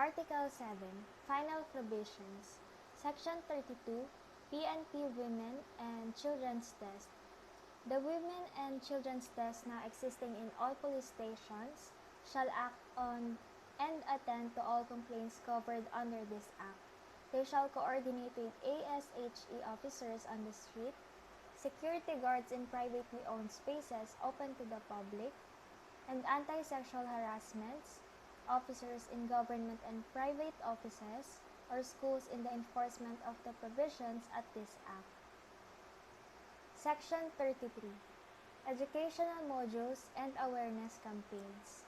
Article 7, Final Provisions. Section 32, PNP Women and Children's Desk. The Women and Children's Desk now existing in all police stations shall act on and attend to all complaints covered under this Act. They shall coordinate with ASHE officers on the street, security guards in privately owned spaces open to the public, and anti-sexual harassments, officers in government and private offices, or schools in the enforcement of the provisions at this Act. Section 33. Educational modules and awareness campaigns.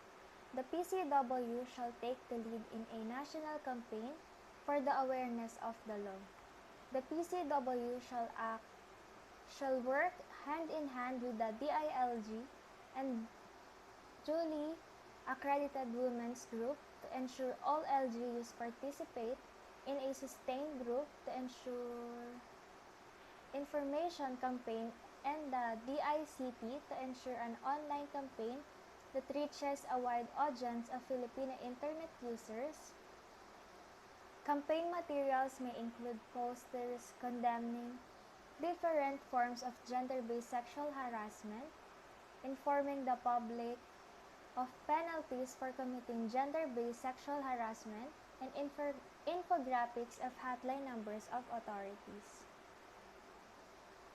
The PCW shall take the lead in a national campaign for the awareness of the law. The PCW shall work hand in hand with the DILG and duly accredited women's group to ensure all LGUs participate in a sustained group to ensure information campaign, and the DICT to ensure an online campaign that reaches a wide audience of Filipino internet users. Campaign materials may include posters condemning different forms of gender-based sexual harassment, informing the public of penalties for committing gender-based sexual harassment, and infographics of hotline numbers of authorities.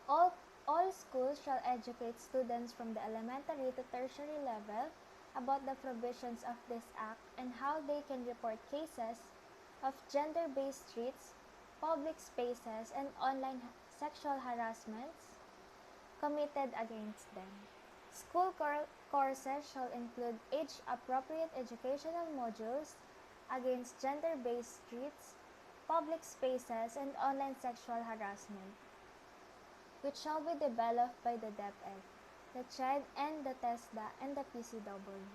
All schools shall educate students from the elementary to tertiary level about the provisions of this Act and how they can report cases of gender-based streets, public spaces, and online sexual harassments committed against them. School courses shall include age-appropriate educational modules against gender-based streets, public spaces, and online sexual harassment, which shall be developed by the DepEd, the CHED, and the TESDA, and the PCW.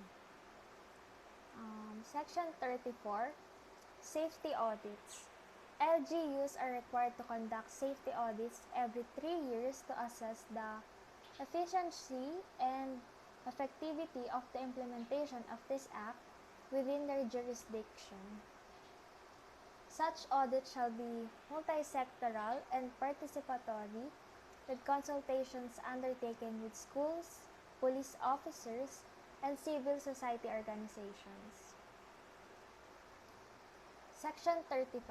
Section 34, Safety Audits. LGUs are required to conduct safety audits every 3 years to assess the efficiency and effectivity of the implementation of this Act within their jurisdiction. Such audits shall be multi-sectoral and participatory, with consultations undertaken with schools, police officers, and civil society organizations. Section 35.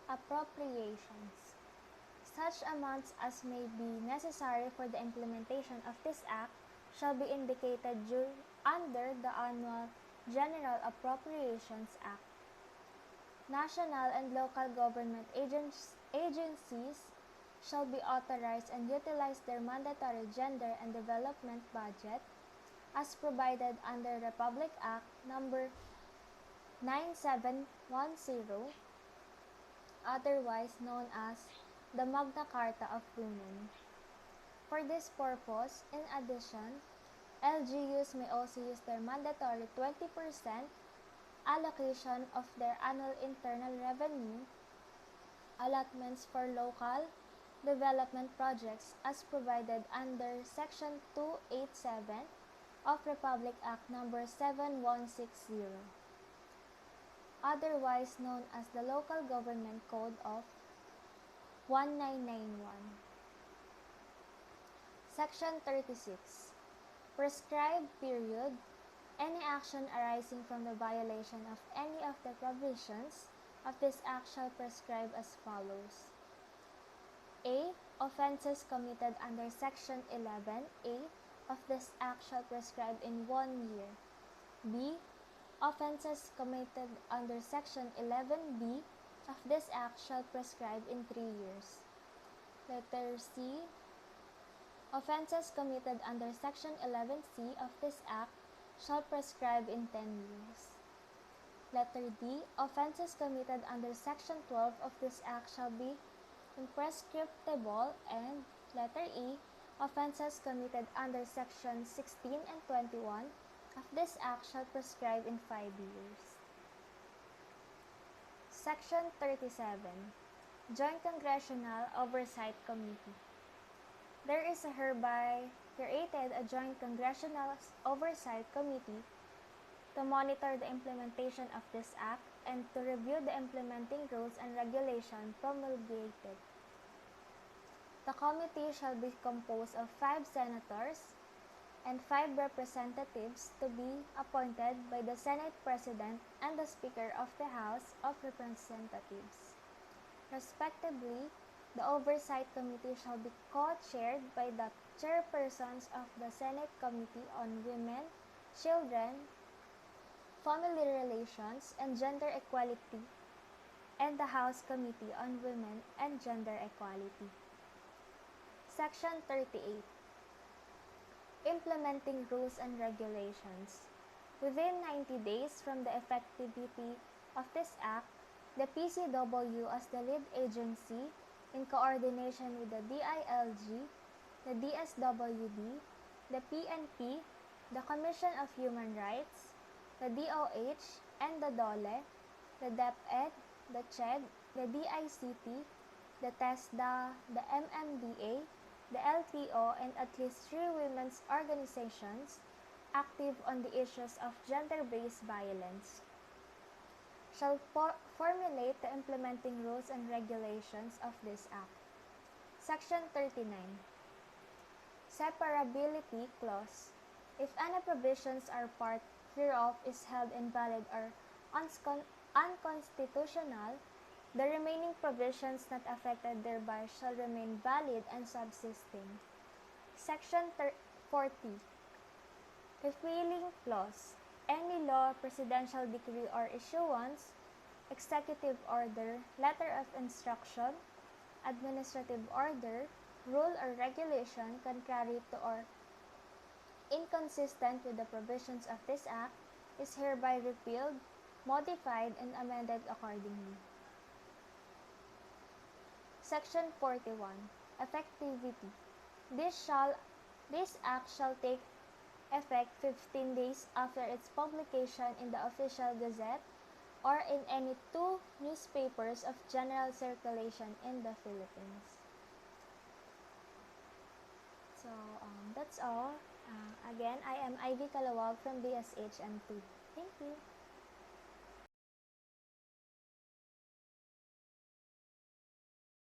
Appropriations. Such amounts as may be necessary for the implementation of this Act shall be indicated under the Annual General Appropriations Act. National and local government agencies shall be authorized and utilize their mandatory gender and development budget as provided under Republic Act Number 9710, otherwise known as the Magna Carta of Women. For this purpose, in addition, LGUs may also use their mandatory 20% allocation of their annual internal revenue allotments for local development projects as provided under Section 287 of Republic Act Number 7160, otherwise known as the Local Government Code of 1991. Section 36. Prescribed period. Any action arising from the violation of any of the provisions of this Act shall prescribe as follows. A. Offenses committed under Section 11A of this Act shall prescribe in 1 year. B. Offenses committed under Section 11B of this Act shall prescribe in 3 years. Letter C. Offenses committed under Section 11C of this Act shall prescribe in 10 years. Letter D. Offenses committed under Section 12 of this Act shall be imprescriptible, and letter E. Offenses committed under Section 16 and 21 of this Act shall prescribe in 5 years. Section 37. Joint Congressional Oversight Committee. There is hereby created a Joint Congressional Oversight Committee to monitor the implementation of this Act and to review the implementing rules and regulations promulgated. The committee shall be composed of 5 senators and 5 representatives to be appointed by the Senate President and the Speaker of the House of Representatives. Respectively, the Oversight Committee shall be co-chaired by the chairpersons of the Senate Committee on Women, Children, Family Relations, and Gender Equality, and the House Committee on Women and Gender Equality. Section 38. Implementing Rules and Regulations. Within 90 days from the effectivity of this Act, the PCW as the lead agency, in coordination with the DILG, the DSWD, the PNP, the Commission of Human Rights, the DOH, and the DOLE, the DepEd, the CHED, the DICT, the TESDA, the MMDA, the LTO, and at least 3 women's organizations active on the issues of gender-based violence shall formulate the implementing rules and regulations of this Act. Section 39. Separability Clause. If any provisions or part hereof is held invalid or unconstitutional, the remaining provisions not affected thereby shall remain valid and subsisting. Section 40. Repealing Clause. Any law, presidential decree or issuance, executive order, letter of instruction, administrative order, rule or regulation contrary to or inconsistent with the provisions of this Act is hereby repealed, modified, and amended accordingly. Section 41. Effectivity. This Act shall take effect 15 days after its publication in the Official Gazette or in any 2 newspapers of general circulation in the Philippines. So, that's all. Again, I am Ivy Kalawag from BSHM2. Thank you.